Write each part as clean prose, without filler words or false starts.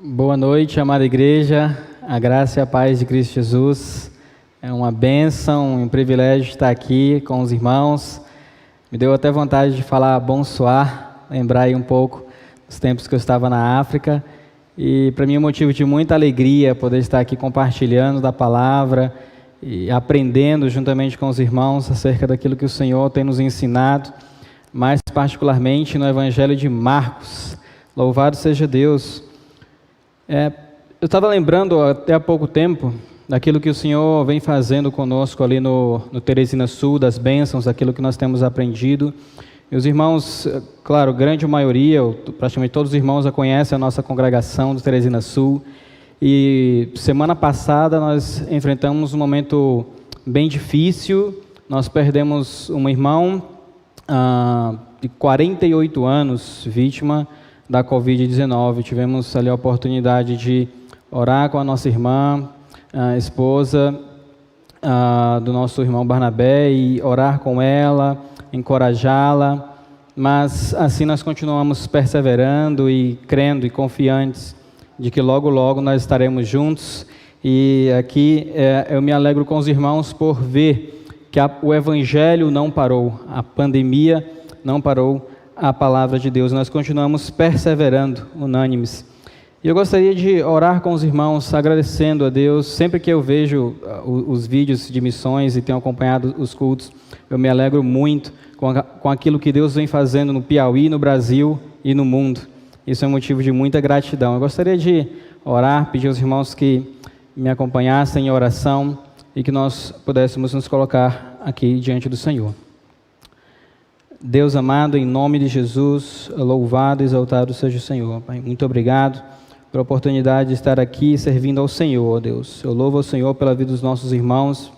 Boa noite, amada igreja, a graça e a paz de Cristo Jesus. É uma bênção, um privilégio estar aqui com os irmãos. Me deu até vontade de falar bonsoir, lembrar aí um pouco dos tempos que eu estava na África. E para mim é um motivo de muita alegria poder estar aqui compartilhando da palavra e aprendendo juntamente com os irmãos acerca daquilo que o Senhor tem nos ensinado, mais particularmente no Evangelho de Marcos. Louvado seja Deus! Eu estava lembrando até há pouco tempo daquilo que o Senhor vem fazendo conosco ali no Teresina Sul, das bênçãos, daquilo que nós temos aprendido. E os irmãos, claro, grande maioria, praticamente todos os irmãos já conhecem a nossa congregação do Teresina Sul. E semana passada nós enfrentamos um momento bem difícil. Nós perdemos um irmão de 48 anos, vítima da Covid-19. Tivemos ali a oportunidade de orar com a nossa irmã, a esposa do nosso irmão Barnabé, e orar com ela, encorajá-la, mas assim nós continuamos perseverando e crendo e confiantes de que logo, logo nós estaremos juntos. E aqui eu me alegro com os irmãos por ver que o Evangelho não parou, a pandemia não parou, a palavra de Deus, nós continuamos perseverando, unânimes. E eu gostaria de orar com os irmãos, agradecendo a Deus. Sempre que eu vejo os vídeos de missões e tenho acompanhado os cultos, eu me alegro muito com aquilo que Deus vem fazendo no Piauí, no Brasil e no mundo. Isso é um motivo de muita gratidão. Eu gostaria de orar, pedir aos irmãos que me acompanhassem em oração e que nós pudéssemos nos colocar aqui diante do Senhor. Deus amado, em nome de Jesus, louvado e exaltado seja o Senhor. Pai, muito obrigado pela oportunidade de estar aqui servindo ao Senhor, Deus. Eu louvo ao Senhor pela vida dos nossos irmãos,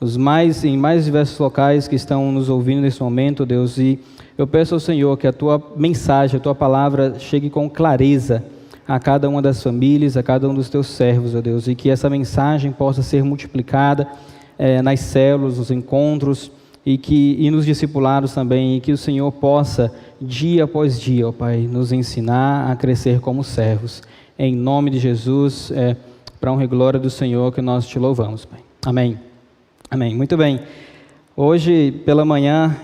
em mais diversos locais que estão nos ouvindo nesse momento, Deus. E eu peço ao Senhor que a Tua mensagem, a Tua palavra chegue com clareza a cada uma das famílias, a cada um dos Teus servos, ó Deus. E que essa mensagem possa ser multiplicada nas células, nos encontros, e nos discipulados também, e que o Senhor possa, dia após dia, ó Pai, nos ensinar a crescer como servos. Em nome de Jesus, para a honra e glória do Senhor que nós te louvamos, Pai. Amém. Amém. Muito bem. Hoje, pela manhã,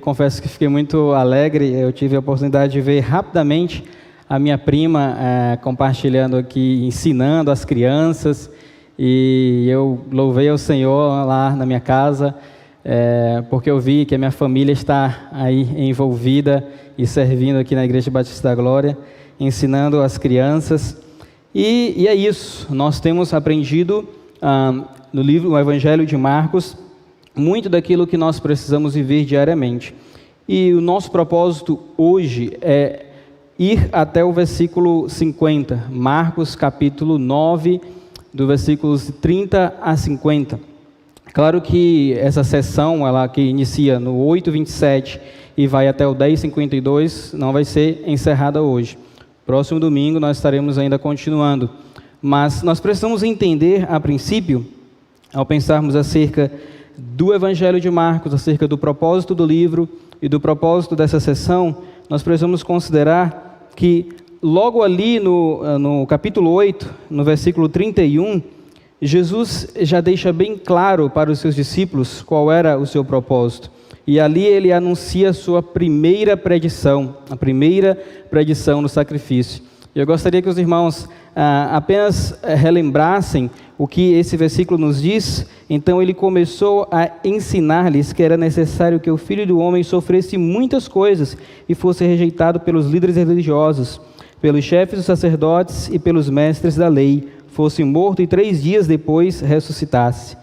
confesso que fiquei muito alegre. Eu tive a oportunidade de ver rapidamente a minha prima compartilhando aqui, ensinando as crianças, e eu louvei ao Senhor lá na minha casa, porque eu vi que a minha família está aí envolvida e servindo aqui na Igreja Batista da Glória, ensinando as crianças. E é isso, nós temos aprendido no Evangelho de Marcos muito daquilo que nós precisamos viver diariamente. E o nosso propósito hoje é ir até o versículo 50, Marcos capítulo 9, do versículos 30 a 50. Claro que essa sessão, ela que inicia no 8:27 e vai até o 10:52, não vai ser encerrada hoje. Próximo domingo nós estaremos ainda continuando. Mas nós precisamos entender, a princípio, ao pensarmos acerca do Evangelho de Marcos, acerca do propósito do livro e do propósito dessa sessão, nós precisamos considerar que logo ali no capítulo 8, no versículo 31, Jesus já deixa bem claro para os seus discípulos qual era o seu propósito. E ali ele anuncia a sua primeira predição, a primeira predição no sacrifício. Eu gostaria que os irmãos apenas relembrassem o que esse versículo nos diz. Então ele começou a ensinar-lhes que era necessário que o Filho do Homem sofresse muitas coisas e fosse rejeitado pelos líderes religiosos, pelos chefes dos sacerdotes e pelos mestres da lei, fosse morto e 3 dias depois ressuscitasse.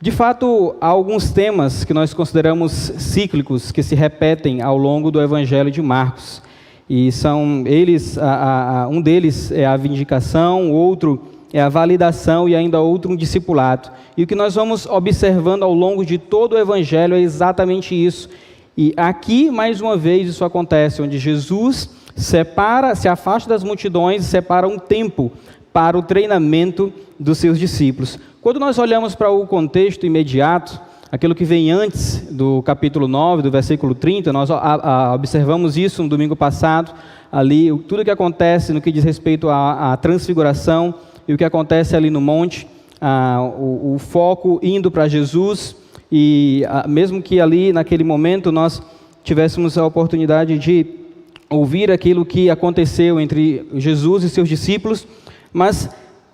De fato, há alguns temas que nós consideramos cíclicos, que se repetem ao longo do Evangelho de Marcos. E são eles, um deles é a vindicação, outro é a validação e ainda outro um discipulado. E o que nós vamos observando ao longo de todo o Evangelho é exatamente isso. E aqui, mais uma vez, isso acontece, onde Jesus se afasta das multidões e separa um tempo para o treinamento dos seus discípulos. Quando nós olhamos para o contexto imediato, aquilo que vem antes do capítulo 9, do versículo 30, nós observamos isso no domingo passado, ali tudo o que acontece no que diz respeito à transfiguração e o que acontece ali no monte, o foco indo para Jesus, e mesmo que ali naquele momento nós tivéssemos a oportunidade de ouvir aquilo que aconteceu entre Jesus e seus discípulos, mas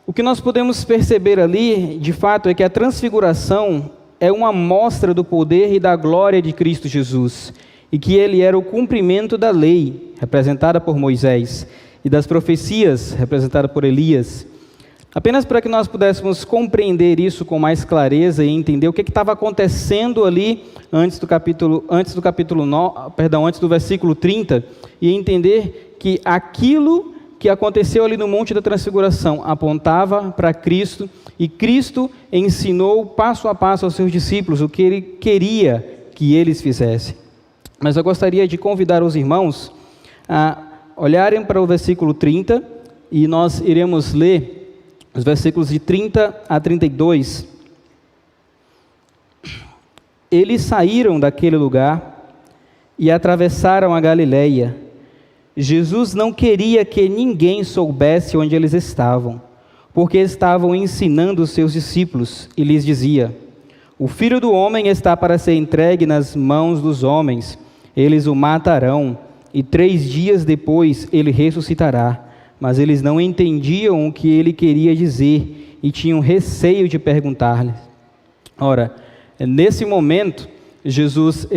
o que nós podemos perceber ali, de fato, é que a transfiguração é uma amostra do poder e da glória de Cristo Jesus, e que ele era o cumprimento da lei, representada por Moisés, e das profecias, representada por Elias. Apenas para que nós pudéssemos compreender isso com mais clareza e entender o que estava acontecendo ali antes do versículo 30, e entender que aquilo que aconteceu ali no Monte da Transfiguração apontava para Cristo, e Cristo ensinou passo a passo aos seus discípulos o que ele queria que eles fizessem. Mas eu gostaria de convidar os irmãos a olharem para o versículo 30, e nós iremos ler os versículos de 30 a 32. Eles saíram daquele lugar e atravessaram a Galileia. Jesus não queria que ninguém soubesse onde eles estavam, porque estavam ensinando os seus discípulos, e lhes dizia: o Filho do Homem está para ser entregue nas mãos dos homens, eles o matarão, e 3 dias depois ele ressuscitará. Mas eles não entendiam o que ele queria dizer, e tinham receio de perguntar-lhe. Ora, nesse momento, Jesus,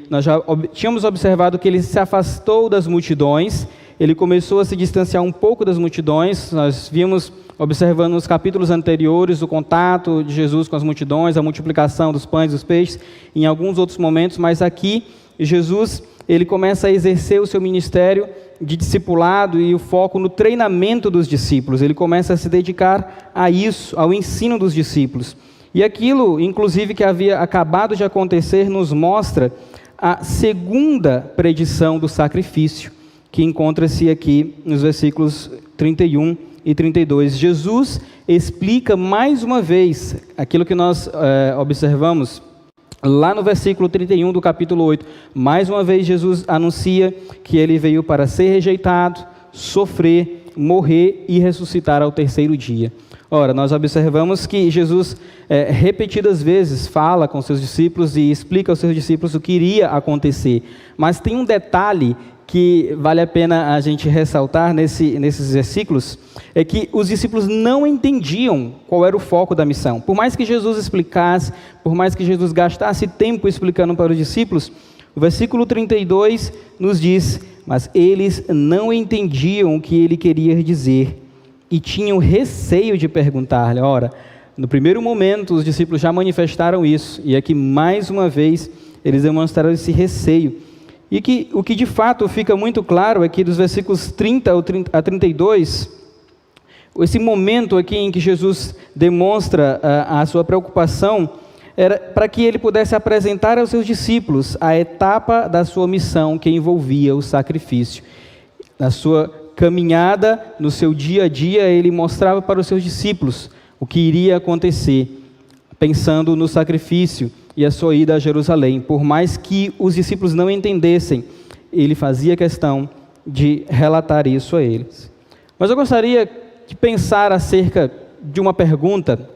nós já tínhamos observado que ele se afastou das multidões, ele começou a se distanciar um pouco das multidões. Nós vimos, observando nos capítulos anteriores, o contato de Jesus com as multidões, a multiplicação dos pães e dos peixes, em alguns outros momentos, mas aqui, Jesus, ele começa a exercer o seu ministério de discipulado e o foco no treinamento dos discípulos. Ele começa a se dedicar a isso, ao ensino dos discípulos. E aquilo, inclusive, que havia acabado de acontecer, nos mostra a segunda predição do sacrifício, que encontra-se aqui nos versículos 31 e 32. Jesus explica mais uma vez aquilo que nós observamos lá no versículo 31 do capítulo 8, mais uma vez Jesus anuncia que ele veio para ser rejeitado, sofrer, morrer e ressuscitar ao 3º dia. Ora, nós observamos que Jesus repetidas vezes fala com seus discípulos e explica aos seus discípulos o que iria acontecer. Mas tem um detalhe que vale a pena a gente ressaltar nesses versículos, é que os discípulos não entendiam qual era o foco da missão. Por mais que Jesus explicasse, por mais que Jesus gastasse tempo explicando para os discípulos, o versículo 32 nos diz: mas eles não entendiam o que ele queria dizer, e tinham receio de perguntar-lhe. Ora, no primeiro momento os discípulos já manifestaram isso, e aqui mais uma vez eles demonstraram esse receio. E que o que de fato fica muito claro é que dos versículos 30 a 32, esse momento aqui em que Jesus demonstra a sua preocupação, era para que ele pudesse apresentar aos seus discípulos a etapa da sua missão que envolvia o sacrifício. Na sua caminhada, no seu dia a dia, ele mostrava para os seus discípulos o que iria acontecer, pensando no sacrifício e a sua ida a Jerusalém. Por mais que os discípulos não entendessem, ele fazia questão de relatar isso a eles. Mas eu gostaria de pensar acerca de uma pergunta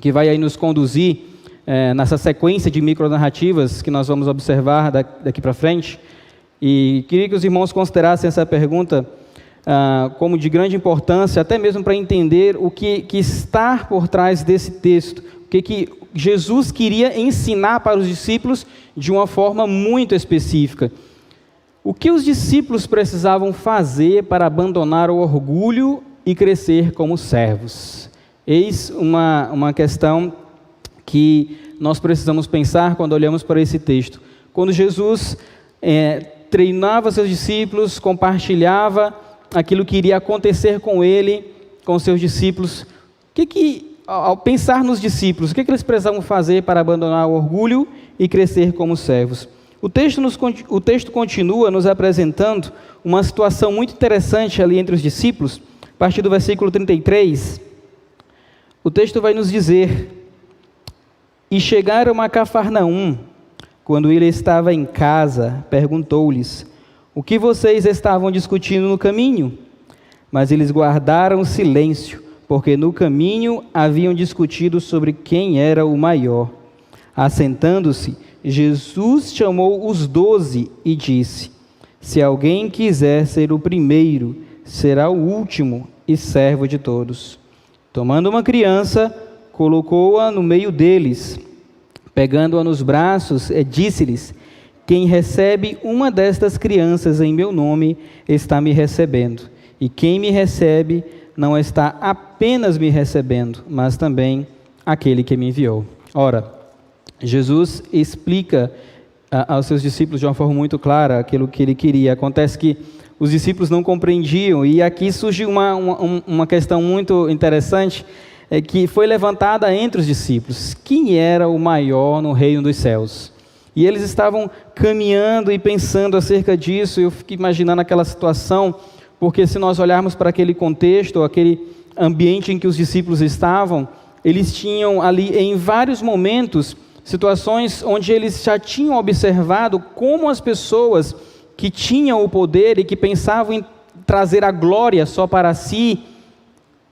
que vai aí nos conduzir nessa sequência de micronarrativas que nós vamos observar daqui para frente, e queria que os irmãos considerassem essa pergunta como de grande importância, até mesmo para entender o que está por trás desse texto, o que Jesus queria ensinar para os discípulos de uma forma muito específica. O que os discípulos precisavam fazer para abandonar o orgulho e crescer como servos? Eis uma questão que nós precisamos pensar quando olhamos para esse texto. Quando Jesus treinava seus discípulos, compartilhava aquilo que iria acontecer com ele, com seus discípulos, ao pensar nos discípulos, o que eles precisavam fazer para abandonar o orgulho e crescer como servos? O texto continua nos apresentando uma situação muito interessante ali entre os discípulos. A partir do versículo 33, o texto vai nos dizer: e chegaram a Cafarnaum. Quando ele estava em casa, perguntou-lhes: o que vocês estavam discutindo no caminho? Mas eles guardaram silêncio, porque no caminho haviam discutido sobre quem era o maior. Assentando-se, Jesus chamou os 12 e disse: se alguém quiser ser o primeiro, será o último e servo de todos. Tomando uma criança, colocou-a no meio deles. Pegando-a nos braços, disse-lhes: quem recebe uma destas crianças em meu nome, está me recebendo. E quem me recebe, não está apenas me recebendo, mas também aquele que me enviou. Ora, Jesus explica aos seus discípulos de uma forma muito clara aquilo que ele queria. Acontece que os discípulos não compreendiam, e aqui surge uma questão muito interessante, que foi levantada entre os discípulos: quem era o maior no reino dos céus? E eles estavam caminhando e pensando acerca disso. Eu fico imaginando aquela situação, porque se nós olharmos para aquele contexto, aquele ambiente em que os discípulos estavam, eles tinham ali em vários momentos situações onde eles já tinham observado como as pessoas que tinham o poder e que pensavam em trazer a glória só para si,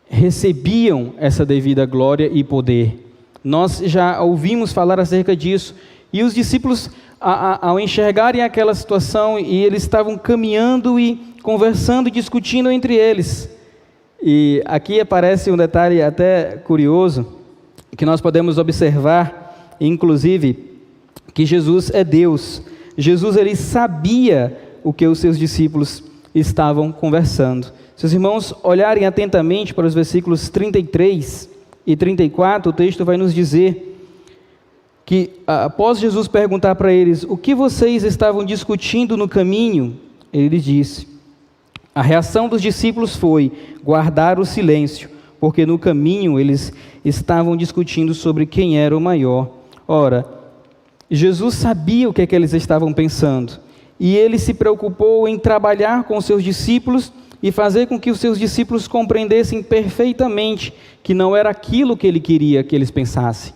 recebiam essa devida glória e poder. Nós já ouvimos falar acerca disso, e os discípulos, ao enxergarem aquela situação, e eles estavam caminhando e conversando e discutindo entre eles. E aqui aparece um detalhe até curioso, que nós podemos observar, inclusive, que Jesus é Deus. Jesus, ele sabia o que os seus discípulos estavam conversando. Se os irmãos olharem atentamente para os versículos 33 e 34, o texto vai nos dizer que, após Jesus perguntar para eles: o que vocês estavam discutindo no caminho? Ele lhes disse. A reação dos discípulos foi guardar o silêncio, porque no caminho eles estavam discutindo sobre quem era o maior. Ora, Jesus sabia o que é que eles estavam pensando, e ele se preocupou em trabalhar com os seus discípulos e fazer com que os seus discípulos compreendessem perfeitamente que não era aquilo que ele queria que eles pensassem.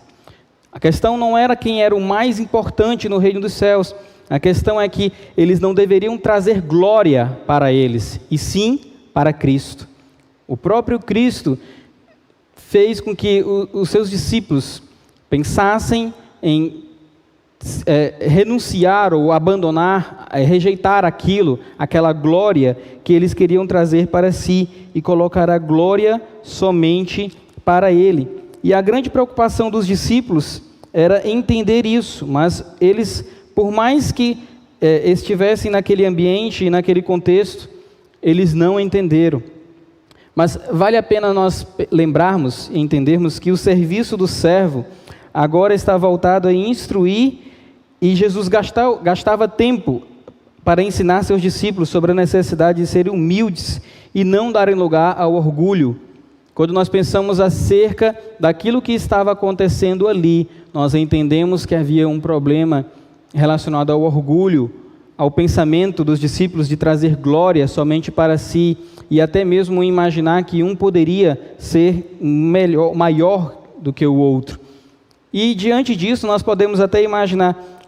A questão não era quem era o mais importante no reino dos céus. A questão é que eles não deveriam trazer glória para eles, e sim para Cristo. O próprio Cristo fez com que os seus discípulos pensassem em renunciar ou abandonar, rejeitar aquela glória que eles queriam trazer para si, e colocar a glória somente para Ele. E a grande preocupação dos discípulos era entender isso, mas eles, por mais que estivessem naquele ambiente e naquele contexto, eles não entenderam. Mas vale a pena nós lembrarmos e entendermos que o serviço do servo agora está voltado a instruir, e Jesus gastava tempo para ensinar seus discípulos sobre a necessidade de serem humildes e não darem lugar ao orgulho. Quando nós pensamos acerca daquilo que estava acontecendo ali, nós entendemos que havia um problema relacionado ao orgulho, ao pensamento dos discípulos de trazer glória somente para si, e até mesmo imaginar que um poderia ser maior do que o outro. E diante disso nós podemos até imaginar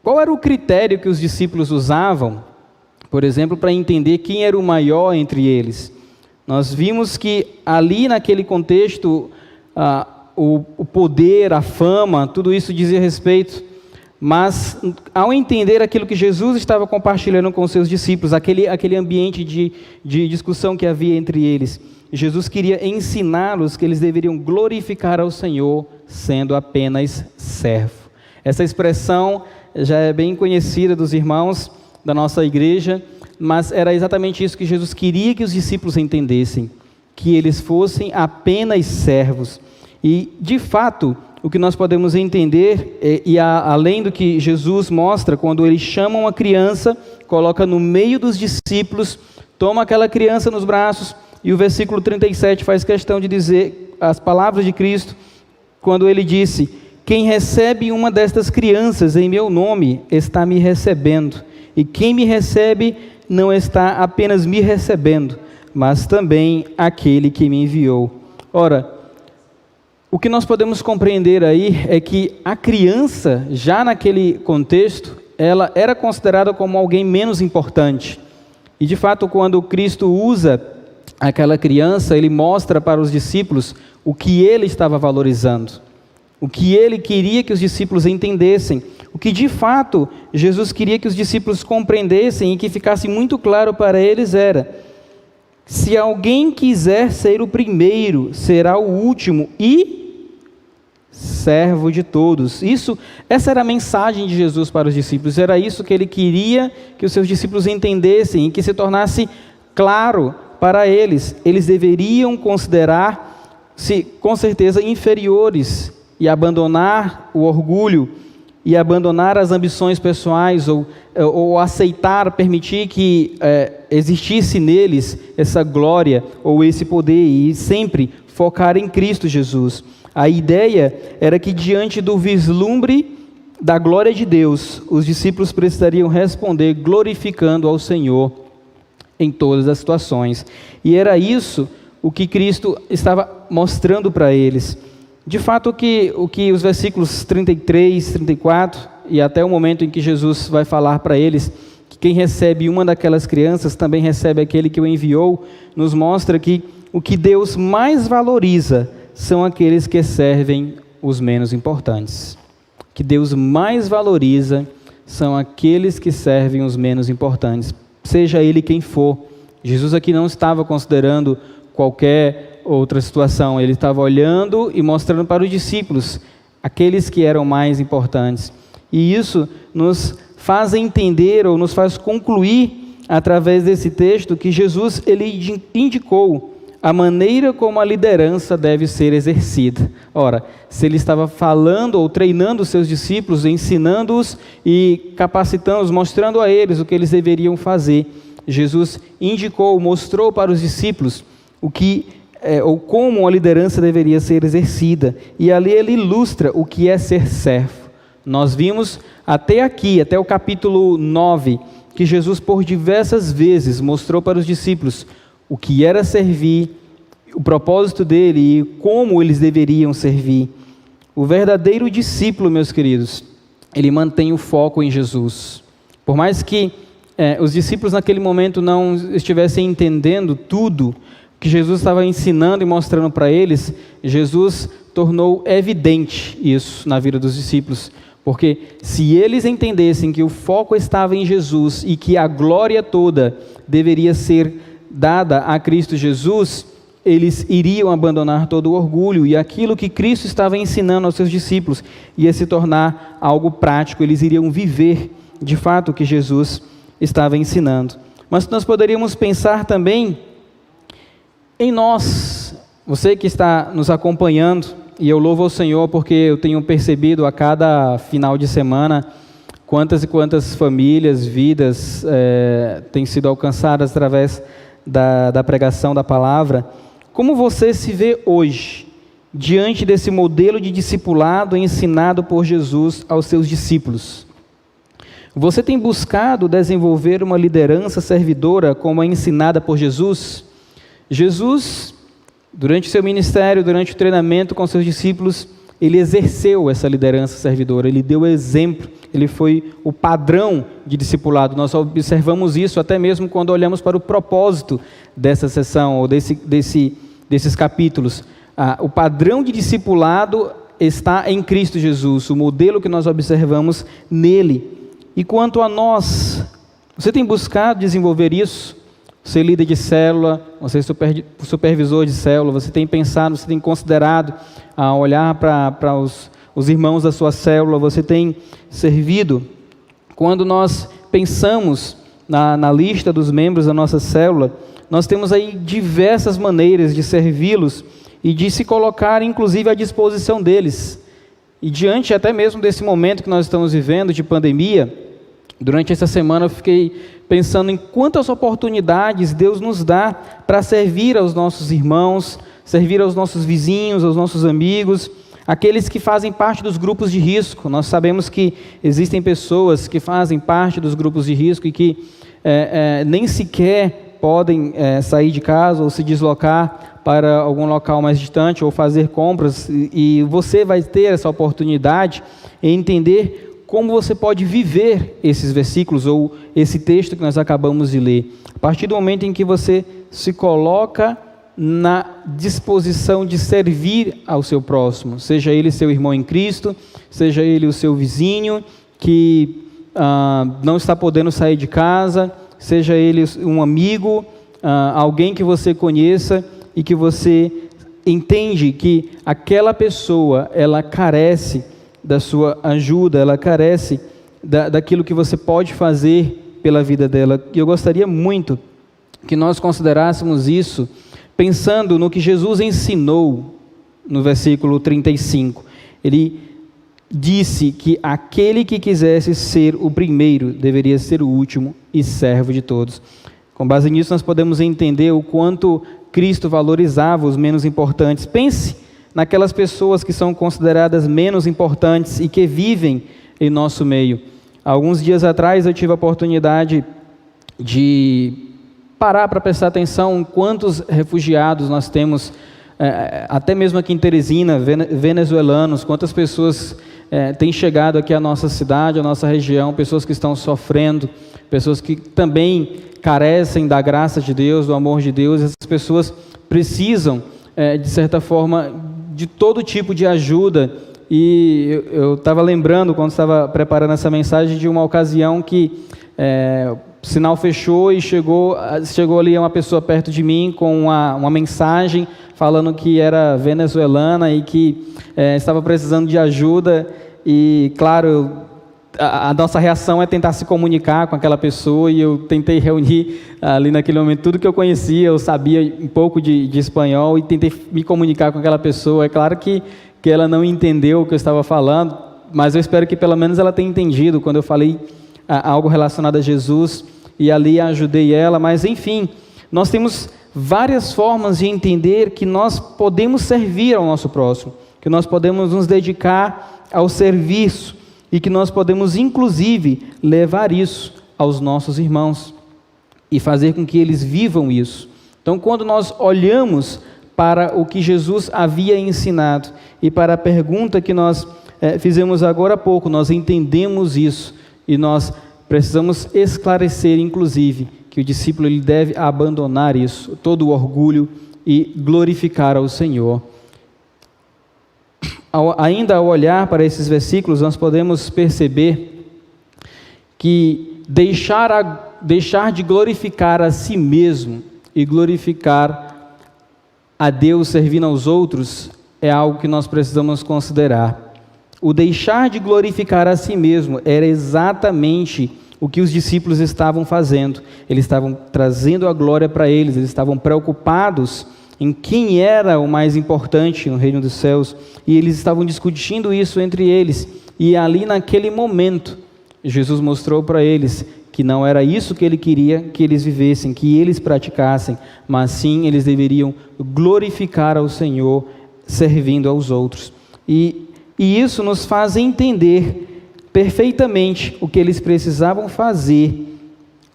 qual era o critério que os discípulos usavam, por exemplo, para entender quem era o maior entre eles. Nós vimos que ali naquele contexto, o poder, a fama, tudo isso dizia respeito, mas ao entender aquilo que Jesus estava compartilhando com os seus discípulos, aquele ambiente de discussão que havia entre eles, Jesus queria ensiná-los que eles deveriam glorificar ao Senhor sendo apenas servo. Essa expressão já é bem conhecida dos irmãos da nossa igreja, mas era exatamente isso que Jesus queria que os discípulos entendessem, que eles fossem apenas servos. E, de fato, o que nós podemos entender, além do que Jesus mostra, quando ele chama uma criança, coloca no meio dos discípulos, toma aquela criança nos braços, e o versículo 37 faz questão de dizer as palavras de Cristo, quando ele disse: quem recebe uma destas crianças em meu nome, está me recebendo, e quem me recebe, não está apenas me recebendo, mas também aquele que me enviou. Ora, o que nós podemos compreender aí é que a criança, já naquele contexto, ela era considerada como alguém menos importante. E de fato, quando Cristo usa aquela criança, ele mostra para os discípulos o que ele estava valorizando, o que ele queria que os discípulos entendessem, o que de fato Jesus queria que os discípulos compreendessem e que ficasse muito claro para eles era: se alguém quiser ser o primeiro, será o último e servo de todos. Essa era a mensagem de Jesus para os discípulos, era isso que ele queria que os seus discípulos entendessem e que se tornasse claro para eles. Eles deveriam considerar-se com certeza inferiores e abandonar o orgulho e abandonar as ambições pessoais ou aceitar, permitir que existisse neles essa glória ou esse poder e sempre focar em Cristo Jesus. A ideia era que diante do vislumbre da glória de Deus, os discípulos precisariam responder glorificando ao Senhor em todas as situações. E era isso o que Cristo estava mostrando para eles. De fato, o que os versículos 33, 34 e até o momento em que Jesus vai falar para eles que quem recebe uma daquelas crianças também recebe aquele que o enviou, nos mostra que o que Deus mais valoriza são aqueles que servem os menos importantes. O que Deus mais valoriza são aqueles que servem os menos importantes, seja ele quem for. Jesus aqui não estava considerando qualquer outra situação, ele estava olhando e mostrando para os discípulos aqueles que eram mais importantes. E isso nos faz entender ou nos faz concluir através desse texto que Jesus ele indicou a maneira como a liderança deve ser exercida. Ora, se ele estava falando ou treinando os seus discípulos, ensinando-os e capacitando-os, mostrando a eles o que eles deveriam fazer, Jesus indicou, mostrou para os discípulos ou como a liderança deveria ser exercida. E ali ele ilustra o que é ser servo. Nós vimos até aqui, até o capítulo 9, que Jesus por diversas vezes mostrou para os discípulos o que era servir, o propósito dele e como eles deveriam servir. O verdadeiro discípulo, meus queridos, ele mantém o foco em Jesus. Por mais que os discípulos naquele momento não estivessem entendendo tudo que Jesus estava ensinando e mostrando para eles, Jesus tornou evidente isso na vida dos discípulos. Porque se eles entendessem que o foco estava em Jesus e que a glória toda deveria ser dada a Cristo Jesus, eles iriam abandonar todo o orgulho e aquilo que Cristo estava ensinando aos seus discípulos ia se tornar algo prático, eles iriam viver de fato o que Jesus estava ensinando. Mas nós poderíamos pensar também em nós, você que está nos acompanhando, e eu louvo ao Senhor porque eu tenho percebido a cada final de semana quantas e quantas famílias, vidas têm sido alcançadas através da pregação da palavra. Como você se vê hoje, diante desse modelo de discipulado ensinado por Jesus aos seus discípulos? Você tem buscado desenvolver uma liderança servidora como a ensinada por Jesus? Jesus, durante seu ministério, durante o treinamento com seus discípulos, ele exerceu essa liderança servidora, ele deu exemplo, ele foi o padrão de discipulado. Nós observamos isso até mesmo quando olhamos para o propósito dessa sessão ou desses capítulos. O padrão de discipulado está em Cristo Jesus, o modelo que nós observamos nele. E quanto a nós, você tem buscado desenvolver isso? Você é líder de célula, você é supervisor de célula, você tem pensado, você tem considerado olhar para os irmãos da sua célula, você tem servido. Quando nós pensamos na lista dos membros da nossa célula, nós temos aí diversas maneiras de servi-los e de se colocar, inclusive, à disposição deles. E diante até mesmo desse momento que nós estamos vivendo de pandemia, durante essa semana eu fiquei pensando em quantas oportunidades Deus nos dá para servir aos nossos irmãos, servir aos nossos vizinhos, aos nossos amigos, aqueles que fazem parte dos grupos de risco. Nós sabemos que existem pessoas que fazem parte dos grupos de risco e que nem sequer podem sair de casa ou se deslocar para algum local mais distante ou fazer compras, e você vai ter essa oportunidade em entender como você pode viver esses versículos ou esse texto que nós acabamos de ler. A partir do momento em que você se coloca na disposição de servir ao seu próximo, seja ele seu irmão em Cristo, seja ele o seu vizinho que não está podendo sair de casa, seja ele um amigo, alguém que você conheça e que você entende que aquela pessoa, ela carece da sua ajuda, ela carece daquilo que você pode fazer pela vida dela. E eu gostaria muito que nós considerássemos isso pensando no que Jesus ensinou no versículo 35. Ele disse que aquele que quisesse ser o primeiro deveria ser o último e servo de todos. Com base nisso, nós podemos entender o quanto Cristo valorizava os menos importantes. Pense naquelas pessoas que são consideradas menos importantes e que vivem em nosso meio. Alguns dias atrás eu tive a oportunidade de parar para prestar atenção em quantos refugiados nós temos, até mesmo aqui em Teresina, venezuelanos, quantas pessoas têm chegado aqui à nossa cidade, à nossa região, pessoas que estão sofrendo, pessoas que também carecem da graça de Deus, do amor de Deus. Essas pessoas precisam, de certa forma, de todo tipo de ajuda. E eu estava lembrando, quando estava preparando essa mensagem, de uma ocasião que o sinal fechou e chegou ali uma pessoa perto de mim com uma mensagem falando que era venezuelana e que estava precisando de ajuda. E, claro, a nossa reação é tentar se comunicar com aquela pessoa, e eu tentei reunir ali naquele momento tudo que eu conhecia. Eu sabia um pouco de espanhol e tentei me comunicar com aquela pessoa. É claro que ela não entendeu o que eu estava falando, mas eu espero que pelo menos ela tenha entendido quando eu falei algo relacionado a Jesus, e ali ajudei ela. Mas enfim, nós temos várias formas de entender que nós podemos servir ao nosso próximo, que nós podemos nos dedicar ao serviço e que nós podemos inclusive levar isso aos nossos irmãos e fazer com que eles vivam isso. Então, quando nós olhamos para o que Jesus havia ensinado e para a pergunta que nós fizemos agora há pouco, nós entendemos isso. E nós precisamos esclarecer, inclusive, que o discípulo ele deve abandonar isso, todo o orgulho, e glorificar ao Senhor. Ainda ao olhar para esses versículos, nós podemos perceber que deixar de glorificar a si mesmo e glorificar a Deus servindo aos outros é algo que nós precisamos considerar. O deixar de glorificar a si mesmo era exatamente o que os discípulos estavam fazendo. Eles estavam trazendo a glória para eles estavam preocupados em quem era o mais importante no reino dos céus, e eles estavam discutindo isso entre eles. E ali naquele momento, Jesus mostrou para eles que não era isso que ele queria que eles vivessem, que eles praticassem, mas sim eles deveriam glorificar ao Senhor, servindo aos outros. E isso nos faz entender perfeitamente o que eles precisavam fazer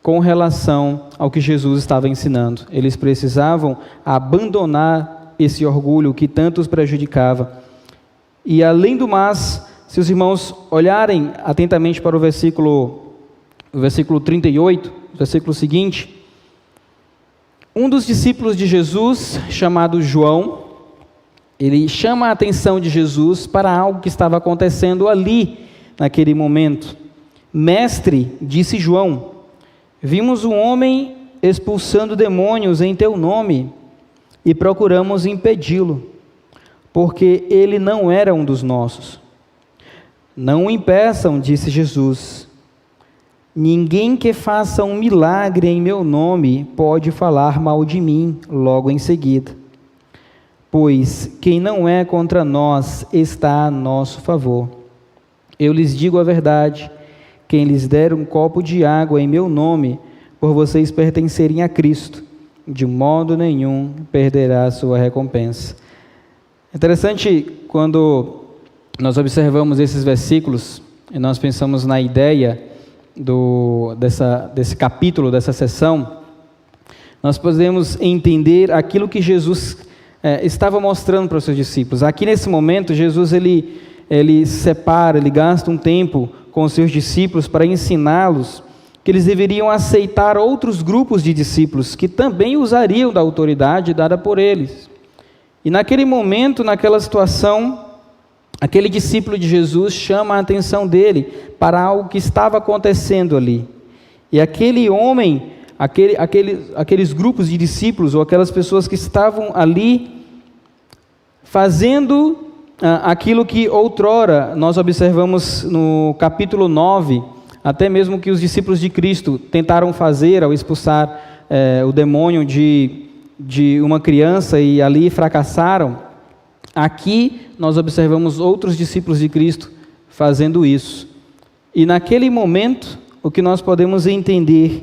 com relação ao que Jesus estava ensinando. Eles precisavam abandonar esse orgulho que tanto os prejudicava. E além do mais, se os irmãos olharem atentamente para o versículo 38, o versículo seguinte, um dos discípulos de Jesus, chamado João, ele chama a atenção de Jesus para algo que estava acontecendo ali, naquele momento. Mestre, disse João, vimos um homem expulsando demônios em teu nome e procuramos impedi-lo, porque ele não era um dos nossos. Não o impeçam, disse Jesus. Ninguém que faça um milagre em meu nome pode falar mal de mim logo em seguida. Pois quem não é contra nós está a nosso favor. Eu lhes digo a verdade, quem lhes der um copo de água em meu nome, por vocês pertencerem a Cristo, de modo nenhum perderá a sua recompensa. É interessante quando nós observamos esses versículos e nós pensamos na ideia desse capítulo, dessa sessão, nós podemos entender aquilo que Jesus estava mostrando para os seus discípulos. Aqui nesse momento, Jesus ele separa, ele gasta um tempo com os seus discípulos para ensiná-los que eles deveriam aceitar outros grupos de discípulos que também usariam da autoridade dada por eles. E naquele momento, naquela situação, aquele discípulo de Jesus chama a atenção dele para algo que estava acontecendo ali. E aquele homem, aqueles grupos de discípulos, ou aquelas pessoas que estavam ali fazendo aquilo que outrora nós observamos no capítulo 9, até mesmo que os discípulos de Cristo tentaram fazer ao expulsar o demônio de uma criança e ali fracassaram. Aqui nós observamos outros discípulos de Cristo fazendo isso. E naquele momento, o que nós podemos entender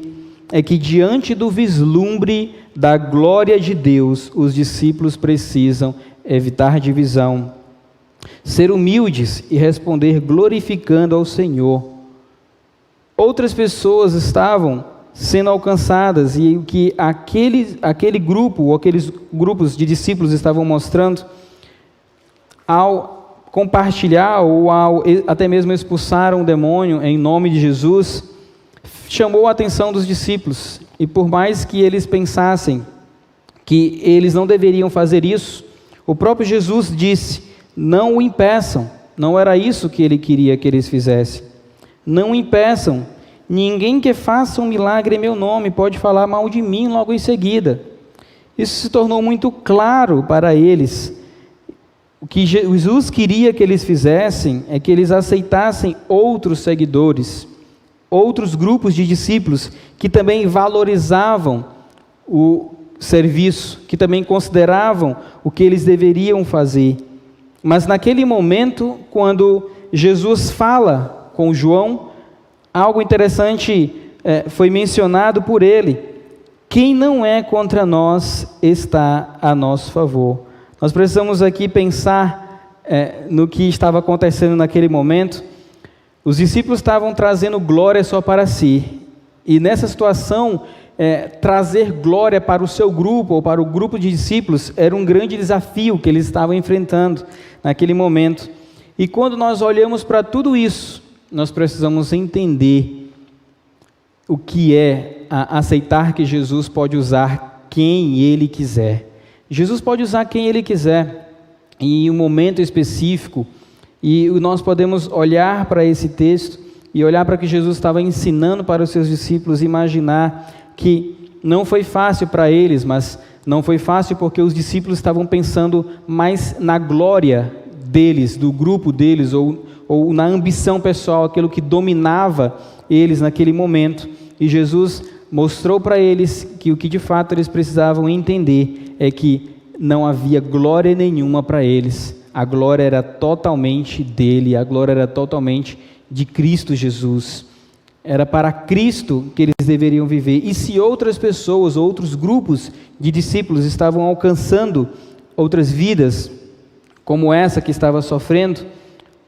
é que diante do vislumbre da glória de Deus, os discípulos precisam evitar divisão, ser humildes e responder glorificando ao Senhor. Outras pessoas estavam sendo alcançadas e o que aquele grupo, ou aqueles grupos de discípulos estavam mostrando, ao compartilhar ou ao até mesmo expulsar um demônio em nome de Jesus, chamou a atenção dos discípulos. E por mais que eles pensassem que eles não deveriam fazer isso, o próprio Jesus disse: não o impeçam. Não era isso que ele queria que eles fizessem. Não impeçam. Ninguém que faça um milagre em meu nome pode falar mal de mim logo em seguida. Isso se tornou muito claro para eles. O que Jesus queria que eles fizessem é que eles aceitassem outros seguidores, outros grupos de discípulos que também valorizavam o serviço, que também consideravam o que eles deveriam fazer. Mas naquele momento, quando Jesus fala com João, algo interessante foi mencionado por ele: quem não é contra nós está a nosso favor. Nós precisamos aqui pensar no que estava acontecendo naquele momento. Os discípulos estavam trazendo glória só para si, e nessa situação, trazer glória para o seu grupo, ou para o grupo de discípulos, era um grande desafio que eles estavam enfrentando naquele momento. E quando nós olhamos para tudo isso, nós precisamos entender o que é aceitar que Jesus pode usar quem Ele quiser. Jesus pode usar quem Ele quiser, em um momento específico, e nós podemos olhar para esse texto, e olhar para o que Jesus estava ensinando para os seus discípulos, e imaginar que não foi fácil para eles, mas não foi fácil porque os discípulos estavam pensando mais na glória deles, do grupo deles, ou na ambição pessoal, aquilo que dominava eles naquele momento. E Jesus mostrou para eles que o que de fato eles precisavam entender é que não havia glória nenhuma para eles. A glória era totalmente dele, a glória era totalmente de Cristo Jesus. Era para Cristo que eles deveriam viver. E se outras pessoas, outros grupos de discípulos estavam alcançando outras vidas, como essa que estava sofrendo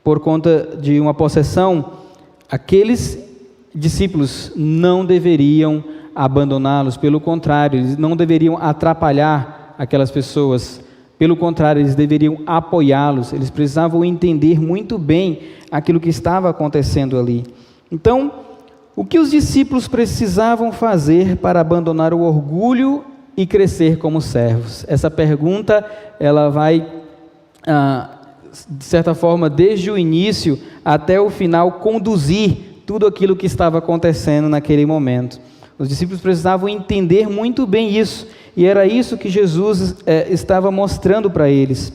por conta de uma possessão, aqueles discípulos não deveriam abandoná-los, pelo contrário, eles não deveriam atrapalhar aquelas pessoas, pelo contrário, eles deveriam apoiá-los, eles precisavam entender muito bem aquilo que estava acontecendo ali. Então, o que os discípulos precisavam fazer para abandonar o orgulho e crescer como servos? Essa pergunta, ela vai, de certa forma, desde o início até o final, conduzir tudo aquilo que estava acontecendo naquele momento. Os discípulos precisavam entender muito bem isso, e era isso que Jesus estava mostrando para eles.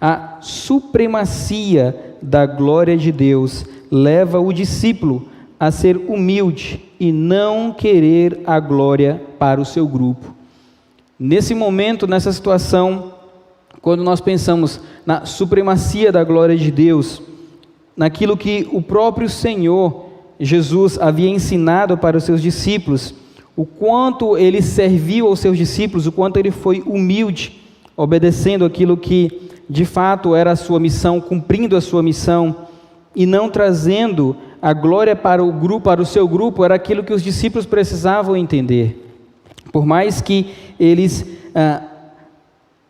A supremacia da glória de Deus leva o discípulo a ser humilde e não querer a glória para o seu grupo. Nesse momento, nessa situação, quando nós pensamos na supremacia da glória de Deus, naquilo que o próprio Senhor Jesus havia ensinado para os seus discípulos, o quanto ele serviu aos seus discípulos, o quanto ele foi humilde, obedecendo aquilo que de fato era a sua missão, cumprindo a sua missão, e não trazendo a glória para o grupo, para o seu grupo, era aquilo que os discípulos precisavam entender. Por mais que eles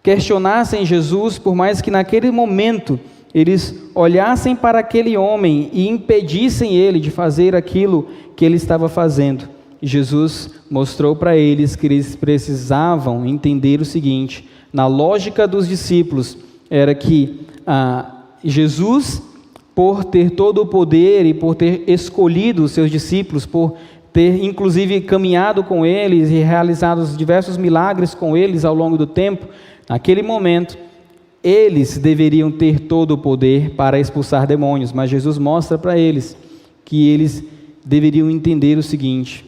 questionassem Jesus, por mais que naquele momento eles olhassem para aquele homem e impedissem ele de fazer aquilo que ele estava fazendo. Jesus mostrou para eles que eles precisavam entender o seguinte: na lógica dos discípulos, era que Jesus, por ter todo o poder e por ter escolhido os seus discípulos, por ter inclusive caminhado com eles e realizado diversos milagres com eles ao longo do tempo, naquele momento, eles deveriam ter todo o poder para expulsar demônios, mas Jesus mostra para eles que eles deveriam entender o seguinte: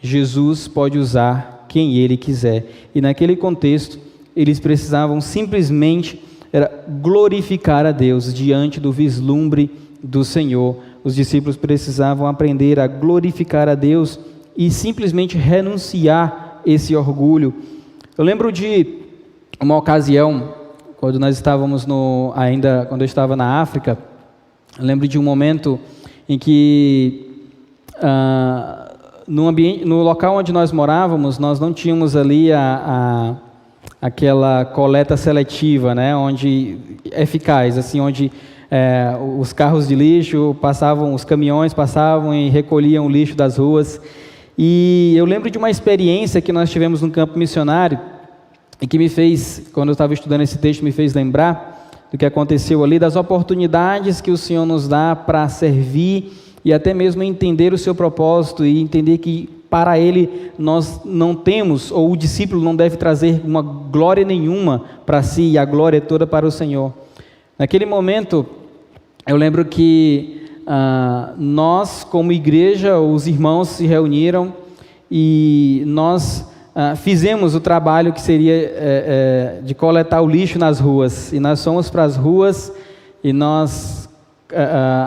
Jesus pode usar quem Ele quiser. E naquele contexto, eles precisavam simplesmente glorificar a Deus diante do vislumbre do Senhor. Os discípulos precisavam aprender a glorificar a Deus e simplesmente renunciar esse orgulho. Eu lembro de uma ocasião, quando nós estávamos quando eu estava na África, eu lembro de um momento em que no local onde nós morávamos, nós não tínhamos ali aquela coleta seletiva, né, eficaz, assim, onde os carros de lixo passavam, os caminhões passavam e recolhiam o lixo das ruas. E eu lembro de uma experiência que nós tivemos no campo missionário e que me fez, quando eu estava estudando esse texto, me fez lembrar do que aconteceu ali, das oportunidades que o Senhor nos dá para servir e até mesmo entender o seu propósito e entender que para Ele nós não temos, ou o discípulo não deve trazer uma glória nenhuma para si, e a glória é toda para o Senhor. Naquele momento, eu lembro que nós, como igreja, os irmãos se reuniram e nós fizemos o trabalho que seria de coletar o lixo nas ruas. E nós fomos para as ruas e nós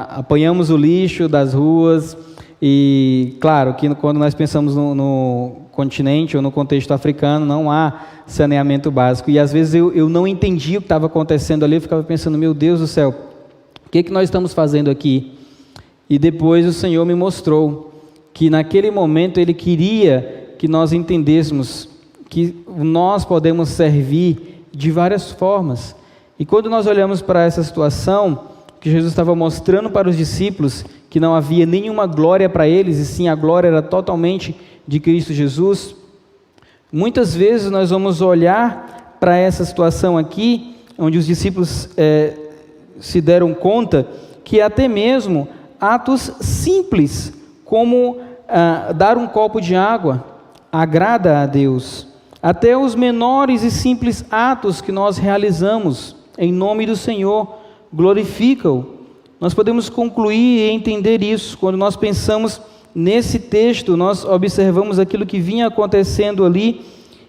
apanhamos o lixo das ruas. E claro que quando nós pensamos no continente ou no contexto africano, não há saneamento básico. E às vezes eu não entendia o que estava acontecendo ali, eu ficava pensando: meu Deus do céu, o que nós estamos fazendo aqui? E depois o Senhor me mostrou que naquele momento Ele queria que nós entendêssemos que nós podemos servir de várias formas. E quando nós olhamos para essa situação, que Jesus estava mostrando para os discípulos que não havia nenhuma glória para eles, e sim a glória era totalmente de Cristo Jesus, muitas vezes nós vamos olhar para essa situação aqui, onde os discípulos se deram conta que até mesmo atos simples, como dar um copo de água, agrada a Deus. Até os menores e simples atos que nós realizamos em nome do Senhor glorificam. Nós podemos concluir e entender isso quando nós pensamos nesse texto. Nós observamos aquilo que vinha acontecendo ali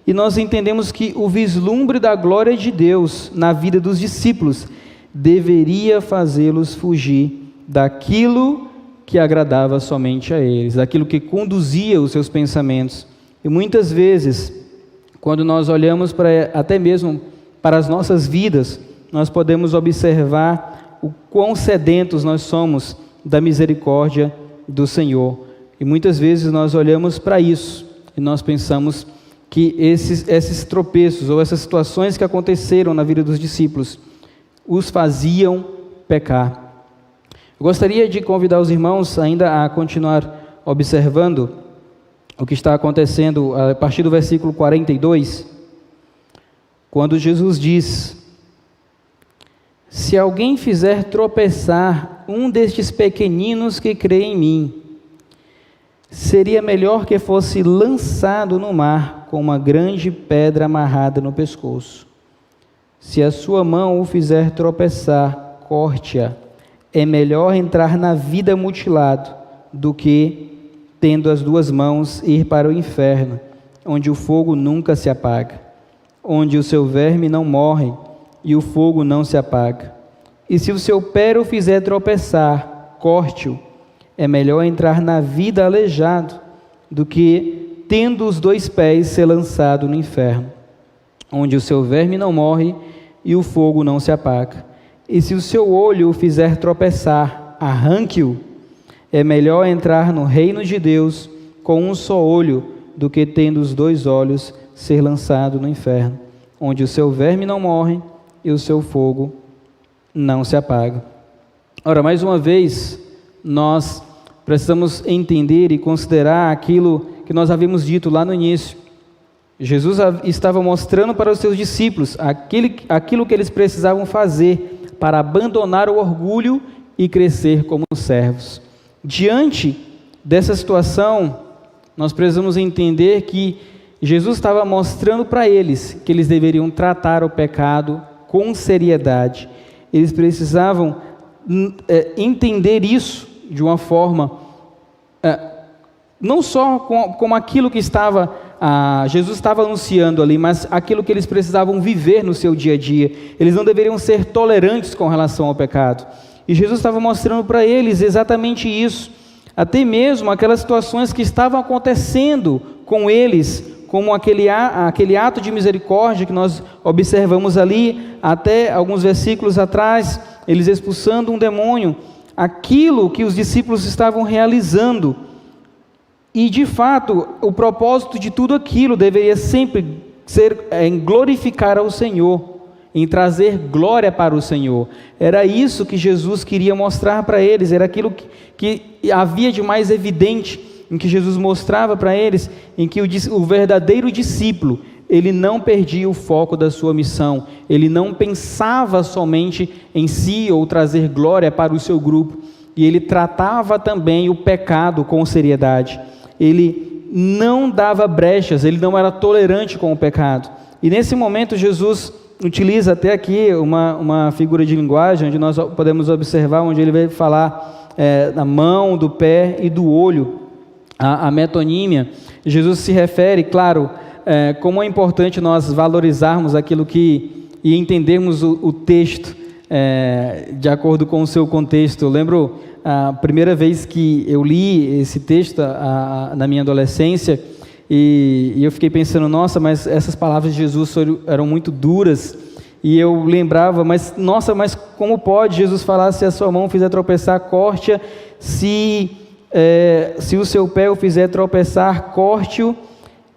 e nós entendemos que o vislumbre da glória de Deus na vida dos discípulos deveria fazê-los fugir daquilo que agradava somente a eles, daquilo que conduzia os seus pensamentos. E muitas vezes, quando nós olhamos até mesmo para as nossas vidas, nós podemos observar o quão sedentos nós somos da misericórdia do Senhor. E muitas vezes nós olhamos para isso e nós pensamos que esses tropeços ou essas situações que aconteceram na vida dos discípulos os faziam pecar. Eu gostaria de convidar os irmãos ainda a continuar observando o que está acontecendo a partir do versículo 42, quando Jesus diz: se alguém fizer tropeçar um destes pequeninos que crê em mim, seria melhor que fosse lançado no mar com uma grande pedra amarrada no pescoço. Se a sua mão o fizer tropeçar, corte-a. É melhor entrar na vida mutilado do que, tendo as duas mãos, ir para o inferno, onde o fogo nunca se apaga, onde o seu verme não morre e o fogo não se apaga. E se o seu pé o fizer tropeçar, corte-o. É melhor entrar na vida aleijado do que, tendo os dois pés, ser lançado no inferno, onde o seu verme não morre e o fogo não se apaga. E se o seu olho o fizer tropeçar, arranque-o. É melhor entrar no reino de Deus com um só olho do que, tendo os dois olhos, ser lançado no inferno, onde o seu verme não morre e o seu fogo não se apaga. Ora, mais uma vez, nós precisamos entender e considerar aquilo que nós havíamos dito lá no início. Jesus estava mostrando para os seus discípulos aquilo que eles precisavam fazer para abandonar o orgulho e crescer como servos. Diante dessa situação, nós precisamos entender que Jesus estava mostrando para eles que eles deveriam tratar o pecado com seriedade. Eles precisavam entender isso de uma forma, não só como aquilo que Jesus estava anunciando ali, mas aquilo que eles precisavam viver no seu dia a dia. Eles não deveriam ser tolerantes com relação ao pecado. E Jesus estava mostrando para eles exatamente isso. Até mesmo aquelas situações que estavam acontecendo com eles, como aquele ato de misericórdia que nós observamos ali, até alguns versículos atrás, eles expulsando um demônio, aquilo que os discípulos estavam realizando. E de fato, o propósito de tudo aquilo deveria sempre ser em glorificar ao Senhor, em trazer glória para o Senhor. Era isso que Jesus queria mostrar para eles, era aquilo que havia de mais evidente, em que Jesus mostrava para eles, em que o verdadeiro discípulo, ele não perdia o foco da sua missão, ele não pensava somente em si ou trazer glória para o seu grupo, e ele tratava também o pecado com seriedade. Ele não dava brechas, ele não era tolerante com o pecado. E nesse momento Jesus utiliza até aqui uma figura de linguagem, onde nós podemos observar, onde ele vai falar da mão, do pé e do olho, a metonímia. Jesus se refere, claro, como é importante nós valorizarmos aquilo e entendermos o texto de acordo com o seu contexto. Eu lembro a primeira vez que eu li esse texto na minha adolescência, e eu fiquei pensando, nossa, mas essas palavras de Jesus eram muito duras, e eu lembrava, mas como pode Jesus falar: se a sua mão fizer tropeçar, corte-a, se o seu pé o fizer tropeçar, corte-o,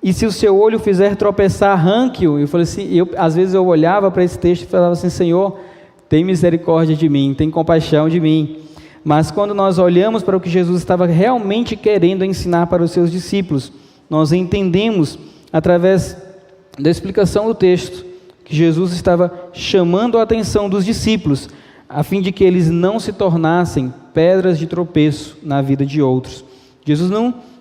e se o seu olho fizer tropeçar, arranque-o. Eu falei assim, às vezes eu olhava para esse texto e falava assim: Senhor, tem misericórdia de mim, tem compaixão de mim. Mas quando nós olhamos para o que Jesus estava realmente querendo ensinar para os seus discípulos, nós entendemos, através da explicação do texto, que Jesus estava chamando a atenção dos discípulos, a fim de que eles não se tornassem pedras de tropeço na vida de outros. Jesus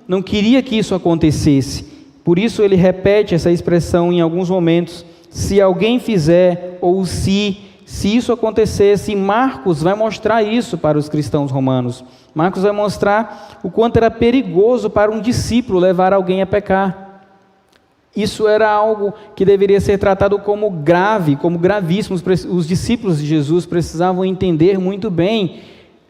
não queria que isso acontecesse, por isso ele repete essa expressão em alguns momentos: se alguém fizer, ou se isso acontecesse. E Marcos vai mostrar isso para os cristãos romanos. Marcos vai mostrar o quanto era perigoso para um discípulo levar alguém a pecar. Isso era algo que deveria ser tratado como grave, como gravíssimo. Os discípulos de Jesus precisavam entender muito bem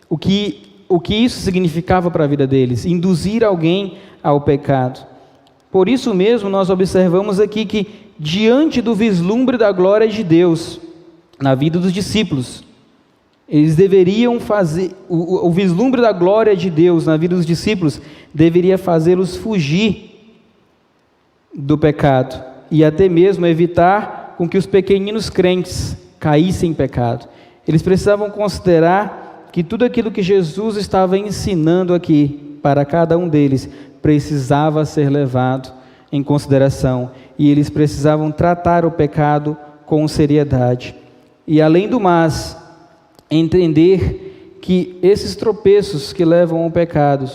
o que isso significava para a vida deles, induzir alguém ao pecado. Por isso mesmo nós observamos aqui que, diante do vislumbre da glória de Deus na vida dos discípulos, eles deveriam fazer, o vislumbre da glória de Deus na vida dos discípulos deveria fazê-los fugir do pecado e até mesmo evitar com que os pequeninos crentes caíssem em pecado. Eles precisavam considerar que tudo aquilo que Jesus estava ensinando aqui para cada um deles precisava ser levado em consideração, e eles precisavam tratar o pecado com seriedade. E além do mais, entender que esses tropeços que levam ao pecado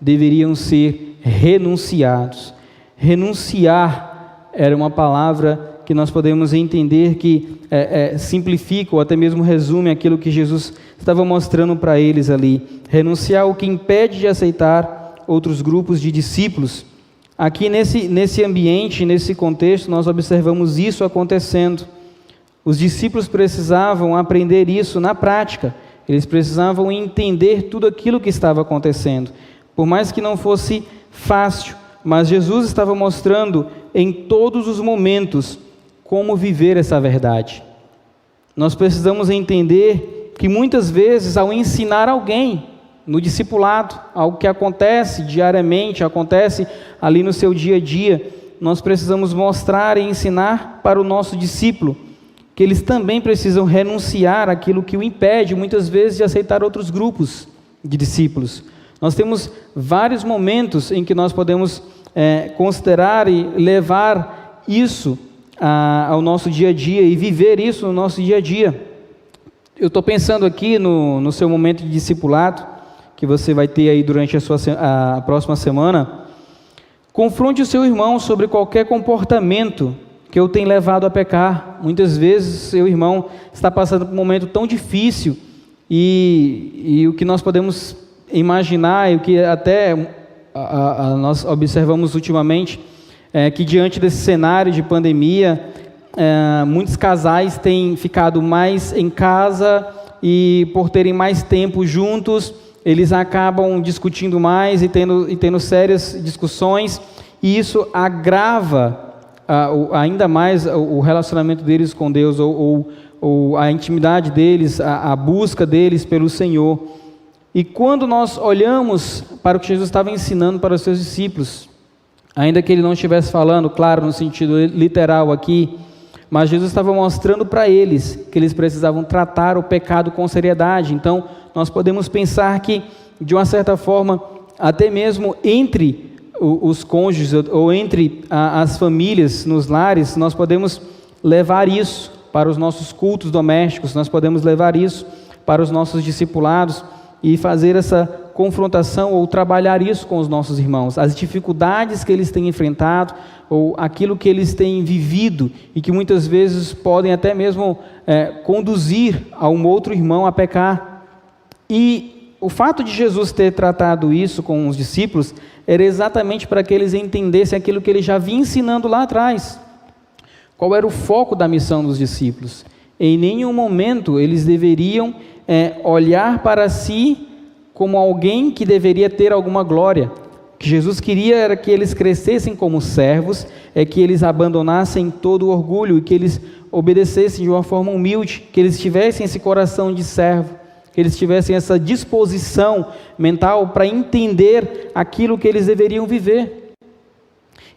deveriam ser renunciados. Renunciar era uma palavra que nós podemos entender que simplifica ou até mesmo resume aquilo que Jesus estava mostrando para eles ali. Renunciar o que impede de aceitar outros grupos de discípulos. Aqui nesse ambiente, nesse contexto, nós observamos isso acontecendo. Os discípulos precisavam aprender isso na prática, eles precisavam entender tudo aquilo que estava acontecendo, por mais que não fosse fácil, mas Jesus estava mostrando em todos os momentos como viver essa verdade. Nós precisamos entender que muitas vezes, ao ensinar alguém no discipulado, algo que acontece diariamente, acontece ali no seu dia a dia, nós precisamos mostrar e ensinar para o nosso discípulo que eles também precisam renunciar àquilo que o impede, muitas vezes, de aceitar outros grupos de discípulos. Nós temos vários momentos em que nós podemos considerar e levar isso ao nosso dia a dia e viver isso no nosso dia a dia. Eu estou pensando aqui no seu momento de discipulado, que você vai ter aí durante a próxima semana. Confronte o seu irmão sobre qualquer comportamento que eu tenho levado a pecar. Muitas vezes seu irmão está passando por um momento tão difícil e o que nós podemos imaginar e o que até nós observamos ultimamente é que diante desse cenário de pandemia, muitos casais têm ficado mais em casa e por terem mais tempo juntos, eles acabam discutindo mais e tendo sérias discussões, e isso agrava ainda mais o relacionamento deles com Deus, ou a intimidade deles, a busca deles pelo Senhor. E quando nós olhamos para o que Jesus estava ensinando para os seus discípulos, ainda que ele não estivesse falando, claro, no sentido literal aqui, mas Jesus estava mostrando para eles que eles precisavam tratar o pecado com seriedade. Então, nós podemos pensar que, de uma certa forma, até mesmo entre os cônjuges ou entre as famílias nos lares, nós podemos levar isso para os nossos cultos domésticos, nós podemos levar isso para os nossos discipulados e fazer essa confrontação ou trabalhar isso com os nossos irmãos, as dificuldades que eles têm enfrentado ou aquilo que eles têm vivido e que muitas vezes podem até mesmo conduzir a um outro irmão a pecar. E o fato de Jesus ter tratado isso com os discípulos era exatamente para que eles entendessem aquilo que ele já vinha ensinando lá atrás. Qual era o foco da missão dos discípulos? Em nenhum momento eles deveriam olhar para si como alguém que deveria ter alguma glória. O que Jesus queria era que eles crescessem como servos, que eles abandonassem todo o orgulho e que eles obedecessem de uma forma humilde, que eles tivessem esse coração de servo, que eles tivessem essa disposição mental para entender aquilo que eles deveriam viver.